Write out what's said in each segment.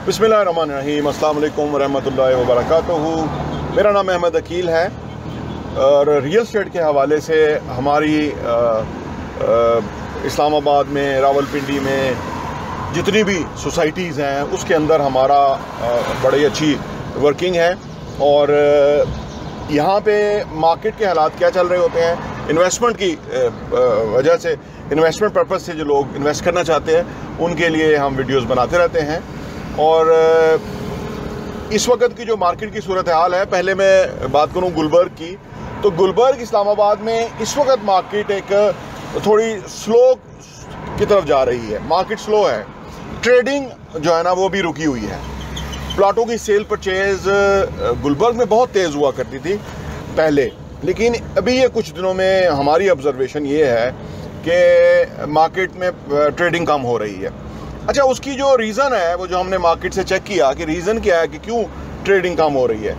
बिस्मिल्लाहिर्रहमानिर्रहीम, अस्सलाम वालेकुम वरहमतुल्लाहि वबरकातुहू। मेरा नाम अहमद अकील है और रियल एस्टेट के हवाले से हमारी इस्लामाबाद में, रावलपिंडी में जितनी भी सोसाइटीज़ हैं उसके अंदर हमारा बड़ी अच्छी वर्किंग है। और यहाँ पे मार्केट के हालात क्या चल रहे होते हैं, इन्वेस्टमेंट की वजह से, इन्वेस्टमेंट पर्पज़ से जो लोग इन्वेस्ट करना चाहते हैं उनके लिए हम वीडियोस बनाते रहते हैं। और इस वक्त की जो मार्केट की सूरत हाल है, पहले मैं बात करूँ गुलबर्ग की, तो गुलबर्ग इस्लामाबाद में इस वक्त मार्केट एक थोड़ी स्लो की तरफ जा रही है। मार्केट स्लो है, ट्रेडिंग जो है ना वो भी रुकी हुई है। प्लाटों की सेल परचेज़ गुलबर्ग में बहुत तेज़ हुआ करती थी पहले, लेकिन अभी ये कुछ दिनों में हमारी ऑब्जर्वेशन ये है कि मार्केट में ट्रेडिंग कम हो रही है। अच्छा, उसकी जो रीज़न है वो जो हमने मार्केट से चेक किया कि रीज़न क्या है कि क्यों ट्रेडिंग कम हो रही है,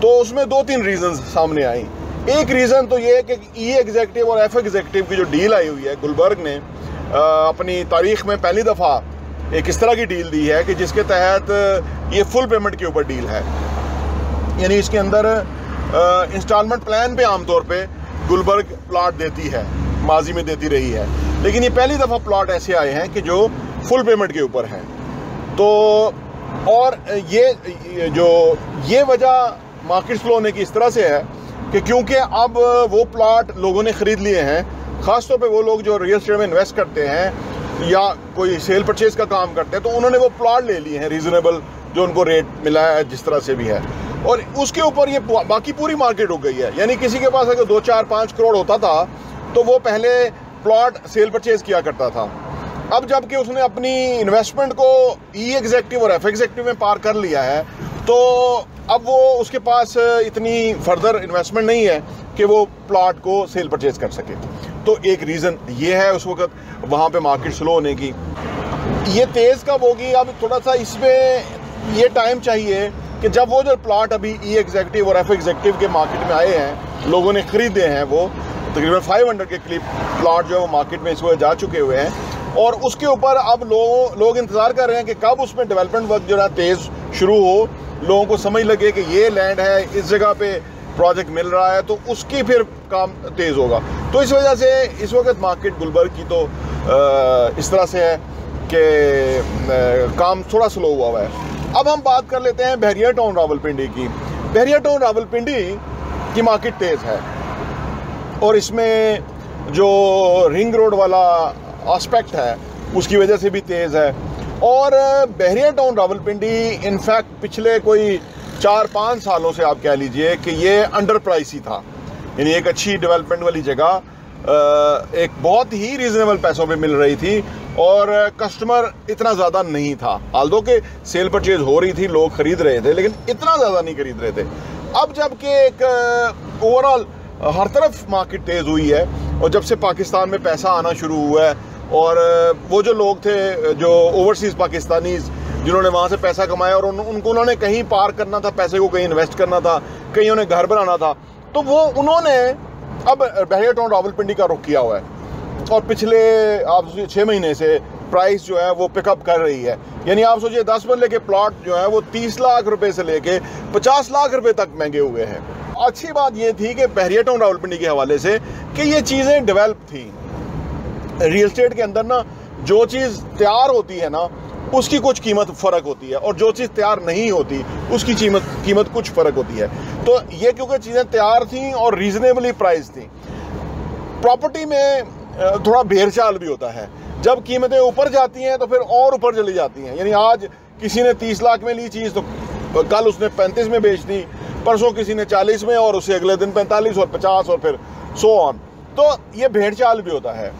तो उसमें दो तीन रीज़न सामने आई। एक रीज़न तो ये है कि ई एग्जेक्टिव और एफ एग्जेक्टिव की जो डील आई हुई है, गुलबर्ग ने अपनी तारीख़ में पहली दफ़ा एक इस तरह की डील दी है कि जिसके तहत ये फुल पेमेंट के ऊपर डील है। यानी इसके अंदर इंस्टॉलमेंट प्लान पे आमतौर पे गुलबर्ग प्लाट देती है, माजी में देती रही है, लेकिन ये पहली दफ़ा प्लाट ऐसे आए हैं कि जो फुल पेमेंट के ऊपर है। तो और ये वजह मार्केट स्लो होने की इस तरह से है कि क्योंकि अब वो प्लाट लोगों ने ख़रीद लिए हैं, ख़ासतौर पे वो लोग जो रियल एस्टेट में इन्वेस्ट करते हैं या कोई सेल परचेज़ का काम करते हैं, तो उन्होंने वो प्लाट ले लिए हैं रीज़नेबल, जो उनको रेट मिला है जिस तरह से भी है, और उसके ऊपर ये बाकी पूरी मार्केट हो गई है। यानी किसी के पास अगर 2, 4, 5 करोड़ होता था तो वो पहले प्लाट सेल परचेज़ किया करता था। अब जबकि उसने अपनी इन्वेस्टमेंट को ई एग्जेक्टिव और एफ एग्जेक्टिव में पार कर लिया है, तो अब वो उसके पास इतनी फर्दर इन्वेस्टमेंट नहीं है कि वो प्लॉट को सेल परचेज कर सके। तो एक रीज़न ये है उस वक्त वहाँ पे मार्केट स्लो होने की। ये तेज़ कब होगी, अब थोड़ा सा इसमें ये टाइम चाहिए कि जब वो जो प्लॉट अभी ई एग्जेक्टिव और एफ एग्जेक्टिव के मार्केट में आए हैं, लोगों ने ख़रीदे हैं, वो तकरीबन 500 के करीब प्लॉट जो है वो मार्केट में इस वक्त जा चुके हुए हैं, और उसके ऊपर अब लोग इंतज़ार कर रहे हैं कि कब उसमें डेवलपमेंट वर्क जो है तेज़ शुरू हो, लोगों को समझ लगे कि ये लैंड है, इस जगह पे प्रोजेक्ट मिल रहा है, तो उसकी फिर काम तेज़ होगा। तो इस वजह से इस वक्त मार्केट गुलबर्ग की तो इस तरह से है कि काम थोड़ा स्लो हुआ है। अब हम बात कर लेते हैं बहरिया टाउन रावलपिंडी की। बहरिया टाउन रावलपिंडी की मार्केट तेज़ है और इसमें जो रिंग रोड वाला एस्पेक्ट है उसकी वजह से भी तेज़ है। और बहरिया टाउन रावलपिंडी इनफैक्ट पिछले कोई 4-5 सालों से आप कह लीजिए कि ये अंडर प्राइस ही था। यानी एक अच्छी डेवलपमेंट वाली जगह एक बहुत ही रीज़नेबल पैसों पे मिल रही थी और कस्टमर इतना ज़्यादा नहीं था। आल्दो के सेल परचेज हो रही थी, लोग ख़रीद रहे थे, लेकिन इतना ज़्यादा नहीं खरीद रहे थे। अब जबकि एक ओवरऑल हर तरफ मार्केट तेज़ हुई है और जब से पाकिस्तान में पैसा आना शुरू हुआ है, और वो जो लोग थे जो ओवरसीज़ पाकिस्तानीज़ जिन्होंने वहाँ से पैसा कमाया और उन्होंने कहीं पार करना था पैसे को, कहीं इन्वेस्ट करना था, कहीं उन्हें घर बनाना था, तो वो उन्होंने अब बहरिया टाउन रावलपिंडी का रुख किया हुआ है। और पिछले आप सोचिए 6 महीने से प्राइस जो है वो पिकअप कर रही है। यानी आप सोचिए 10 मरले के प्लॉट जो है वो 30 लाख रुपए से लेके 50 लाख रुपए तक महंगे हुए हैं। अच्छी बात ये थी कि बहरिया टाउन रावलपिंडी के हवाले से कि ये चीज़ें डेवलप थी। रियल एस्टेट के अंदर ना जो चीज़ तैयार होती है ना उसकी कुछ कीमत फ़र्क होती है, और जो चीज़ तैयार नहीं होती उसकी कीमत कुछ फ़र्क होती है। तो ये क्योंकि चीज़ें तैयार थी और रीज़नेबली प्राइस थी। प्रॉपर्टी में थोड़ा भेड़चाल भी होता है, जब कीमतें ऊपर जाती हैं तो फिर और ऊपर चली जाती हैं। यानी आज किसी ने 30 लाख में ली चीज़ तो कल उसने 35 में बेच दी, परसों किसी ने 40 में, और उससे अगले दिन 45 और 50 और फिर सो ऑन। तो ये भेड़चाल भी होता है।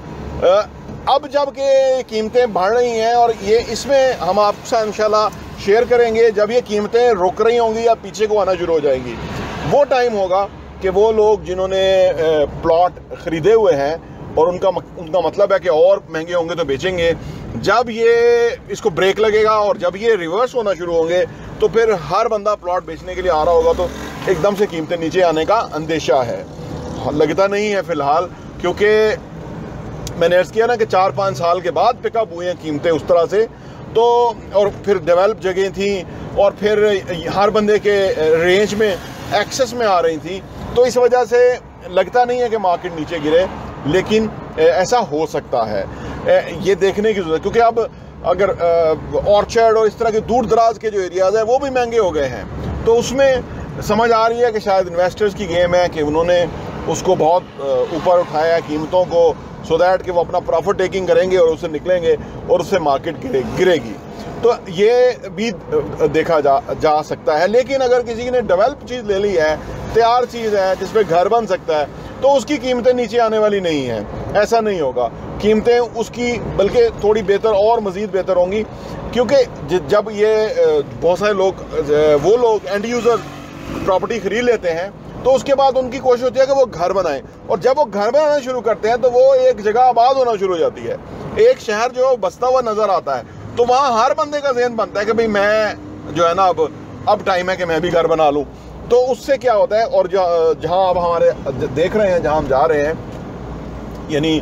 अब जब के कीमतें बढ़ रही हैं, और ये इसमें हम आपसे इंशाल्लाह शेयर करेंगे, जब ये कीमतें रुक रही होंगी या पीछे को आना शुरू हो जाएंगी, वो टाइम होगा कि वो लोग जिन्होंने प्लॉट ख़रीदे हुए हैं और उनका मतलब है कि और महंगे होंगे तो बेचेंगे, जब ये इसको ब्रेक लगेगा और जब ये रिवर्स होना शुरू होंगे तो फिर हर बंदा प्लॉट बेचने के लिए आ रहा होगा, तो एकदम से कीमतें नीचे आने का अंदेशा है। लगता नहीं है फ़िलहाल, क्योंकि मैंने अर्ज़ किया ना कि 4-5 साल के बाद पिकअप हुई हैं कीमतें उस तरह से, तो और फिर डेवलप जगह थी और फिर हर बंदे के रेंज में एक्सेस में आ रही थी, तो इस वजह से लगता नहीं है कि मार्केट नीचे गिरे, लेकिन ऐसा हो सकता है। ये देखने की ज़रूरत, क्योंकि अब अगर ऑर्चर्ड और इस तरह के दूर दराज के जो एरियाज़ हैं वो भी महंगे हो गए हैं, तो उसमें समझ आ रही है कि शायद इन्वेस्टर्स की गेम है कि उन्होंने उसको बहुत ऊपर उठाया है कीमतों को, सो दैट कि वो अपना प्रॉफिट टेकिंग करेंगे और उससे निकलेंगे और उससे मार्केट गिरेगी। तो ये भी देखा जा सकता है। लेकिन अगर किसी ने डेवलप चीज़ ले ली है, तैयार चीज़ है जिस पे घर बन सकता है, तो उसकी कीमतें नीचे आने वाली नहीं हैं। ऐसा नहीं होगा, कीमतें उसकी बल्कि थोड़ी बेहतर और मज़ीद बेहतर होंगी, क्योंकि जब ये बहुत सारे लोग वो लोग एंड यूज़र प्रॉपर्टी खरीद लेते हैं तो उसके बाद उनकी कोशिश होती है कि वो घर बनाएं, और जब वो घर बनाना शुरू करते हैं तो वो एक जगह आबाद होना शुरू हो जाती है, एक शहर जो बसता हुआ नज़र आता है, तो वहाँ हर बंदे का ज़हन बनता है कि भाई मैं जो है ना अब टाइम है कि मैं भी घर बना लूँ। तो उससे क्या होता है, और जहाँ अब हमारे देख रहे हैं, जहाँ हम जा रहे हैं, यानी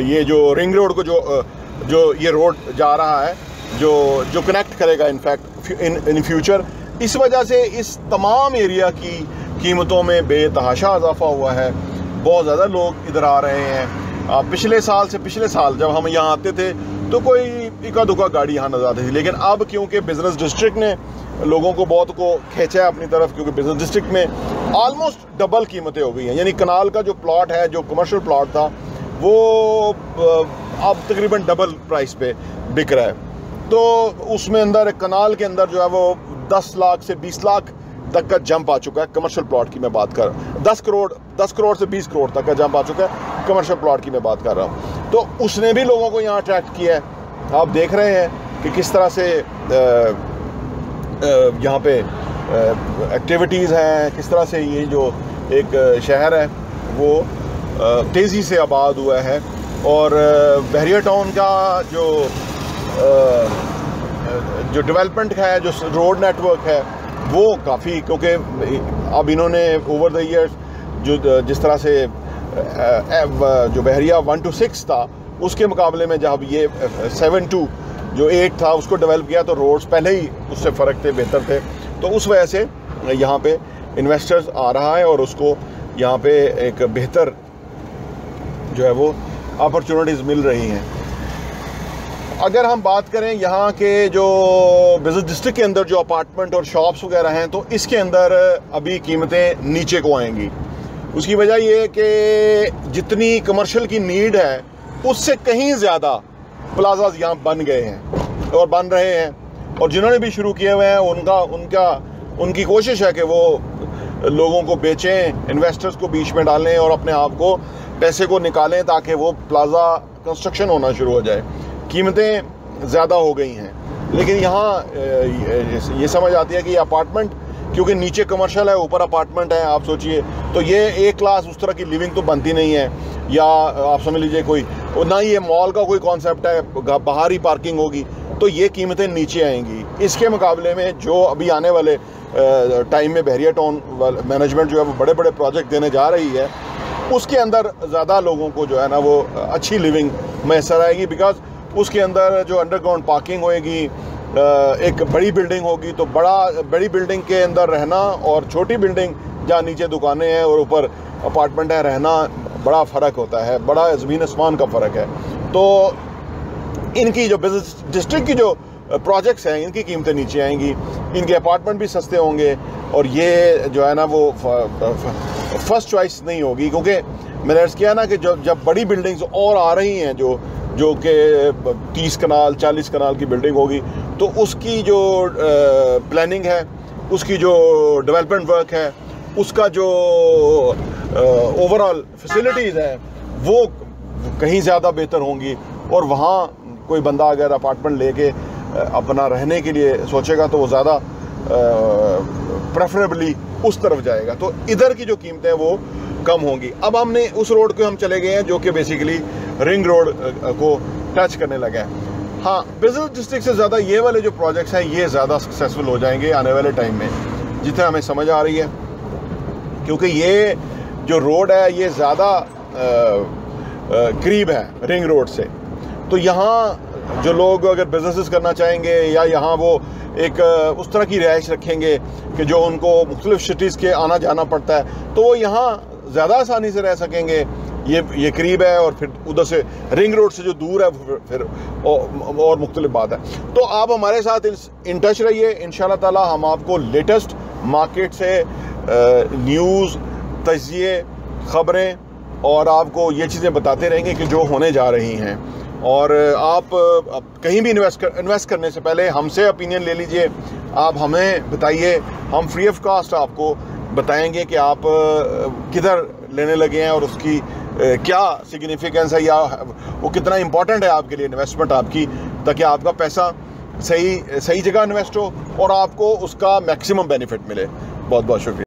ये जो रिंग रोड को जो ये रोड जा रहा है जो कनेक्ट करेगा इनफैक्ट इन फ्यूचर, इस वजह से इस तमाम एरिया की कीमतों में बेतहाशा इजाफा हुआ है। बहुत ज़्यादा लोग इधर आ रहे हैं। पिछले साल जब हम यहाँ आते थे तो कोई इक्का दुक्का गाड़ी यहाँ नजर आती थी, लेकिन अब क्योंकि बिजनेस डिस्ट्रिक्ट ने लोगों को बहुत को खींचा है अपनी तरफ, क्योंकि बिजनेस डिस्ट्रिक्ट में ऑलमोस्ट डबल कीमतें हो गई हैं। यानी कनाल का जो प्लॉट है, जो कमर्शियल प्लॉट था, वो अब तकरीबन डबल प्राइस पे बिक रहा है। तो उसमें अंदर कनाल के अंदर जो है वो 10 लाख से 20 लाख तक का जंप आ चुका है। कमर्शियल प्लॉट की मैं बात कर, 10 करोड़ से 20 करोड़ तक का जंप आ चुका है, कमर्शियल प्लॉट की मैं बात कर रहा हूँ। तो उसने भी लोगों को यहाँ अट्रैक्ट किया है। आप देख रहे हैं कि किस तरह से यहाँ पे एक्टिविटीज़ हैं, किस तरह से ये जो एक शहर है वो तेज़ी से आबाद हुआ है। और बहरिया टाउन का जो डेवलपमेंट है, जो रोड नेटवर्क है, वो काफ़ी, क्योंकि अब इन्होंने ओवर द ईयर्स जिस तरह से जो बहरिया 1 to 6 था, उसके मुकाबले में जब ये 7 to 8 था उसको डेवलप किया, तो रोड्स पहले ही उससे फ़र्क थे, बेहतर थे। तो उस वजह से यहाँ पे इन्वेस्टर्स आ रहा है और उसको यहाँ पे एक बेहतर जो है वो अपॉर्चुनिटीज़ मिल रही हैं। अगर हम बात करें यहाँ के जो बिजनेस डिस्ट्रिक्ट के अंदर जो अपार्टमेंट और शॉप्स वगैरह हैं, तो इसके अंदर अभी कीमतें नीचे को आएंगी। उसकी वजह ये है कि जितनी कमर्शियल की नीड है उससे कहीं ज़्यादा प्लाजाज यहाँ बन गए हैं और बन रहे हैं, और जिन्होंने भी शुरू किए हुए हैं उनकी कोशिश है कि वो लोगों को बेचें, इन्वेस्टर्स को बीच में डालें और अपने आप को पैसे को निकालें ताकि वो प्लाजा कंस्ट्रक्शन होना शुरू हो जाए। कीमतें ज़्यादा हो गई हैं, लेकिन यहाँ ये समझ आती है कि ये अपार्टमेंट, क्योंकि नीचे कमर्शियल है ऊपर अपार्टमेंट है, आप सोचिए, तो ये एक क्लास उस तरह की लिविंग तो बनती नहीं है। या आप समझ लीजिए कोई ना ही ये मॉल का कोई कॉन्सेप्ट है, बाहर ही पार्किंग होगी, तो ये कीमतें नीचे आएंगी। इसके मुकाबले में जो अभी आने वाले टाइम में बहरिया टाउन मैनेजमेंट जो है वो बड़े बड़े प्रोजेक्ट देने जा रही है, उसके अंदर ज़्यादा लोगों को जो है ना वो अच्छी लिविंग मैसर आएगी। बिकॉज उसके अंदर जो अंडरग्राउंड पार्किंग होएगी, एक बड़ी बिल्डिंग होगी, तो बड़ी बिल्डिंग के अंदर रहना और छोटी बिल्डिंग जहाँ नीचे दुकानें हैं और ऊपर अपार्टमेंट है, रहना बड़ा फ़र्क होता है, बड़ा ज़मीन आसमान का फ़र्क है। तो इनकी जो बिजनेस डिस्ट्रिक्ट की जो प्रोजेक्ट्स हैं, इनकी कीमतें नीचे आएंगी, इनके अपार्टमेंट भी सस्ते होंगे, और ये जो है ना वो फर्स्ट चॉइस नहीं होगी। क्योंकि मैंने अर्ज़ किया ना कि जब बड़ी बिल्डिंग्स और आ रही हैं जो कि 30 कनाल 40 कनाल की बिल्डिंग होगी, तो उसकी जो प्लानिंग है, उसकी जो डेवलपमेंट वर्क है, उसका जो ओवरऑल फैसिलिटीज़ हैं वो कहीं ज़्यादा बेहतर होंगी। और वहाँ कोई बंदा अगर अपार्टमेंट लेके अपना रहने के लिए सोचेगा तो वो ज़्यादा प्रेफरेबली उस तरफ जाएगा, तो इधर की जो कीमतें हैं वो कम होंगी। अब हमने उस रोड को हम चले गए हैं जो कि बेसिकली रिंग रोड को टच करने लगे हैं। हाँ, बिजनेस डिस्ट्रिक्ट से ज़्यादा ये वाले जो प्रोजेक्ट्स हैं ये ज़्यादा सक्सेसफुल हो जाएंगे आने वाले टाइम में, जितना हमें समझ आ रही है, क्योंकि ये जो रोड है ये ज़्यादा करीब है रिंग रोड से। तो यहाँ जो लोग अगर बिजनेसेस करना चाहेंगे या यहाँ वो एक उस तरह की रिहाइश रखेंगे कि जो उनको मुख्तलिफ सिटीज़ के आना जाना पड़ता है, तो वो यहाँ ज़्यादा आसानी से रह सकेंगे। ये करीब है, और फिर उधर से रिंग रोड से जो दूर है फिर और मुख्तलिफ बात है। तो आप हमारे साथ इन टच रहिए। इंशाल्लाह ताला हम आपको लेटेस्ट मार्केट से न्यूज़, तजिए, ख़बरें और आपको ये चीज़ें बताते रहेंगे कि जो होने जा रही हैं। और आप कहीं भी इन्वेस्ट करने से पहले हमसे ओपिनियन ले लीजिए, आप हमें बताइए, हम फ्री ऑफ कास्ट आपको बताएंगे कि आप किधर लेने लगे हैं और उसकी क्या सिग्निफिकेंस है या वो कितना इम्पोर्टेंट है आपके लिए इन्वेस्टमेंट आपकी, ताकि आपका पैसा सही जगह इन्वेस्ट हो और आपको उसका मैक्सिमम बेनिफिट मिले। बहुत बहुत शुक्रिया।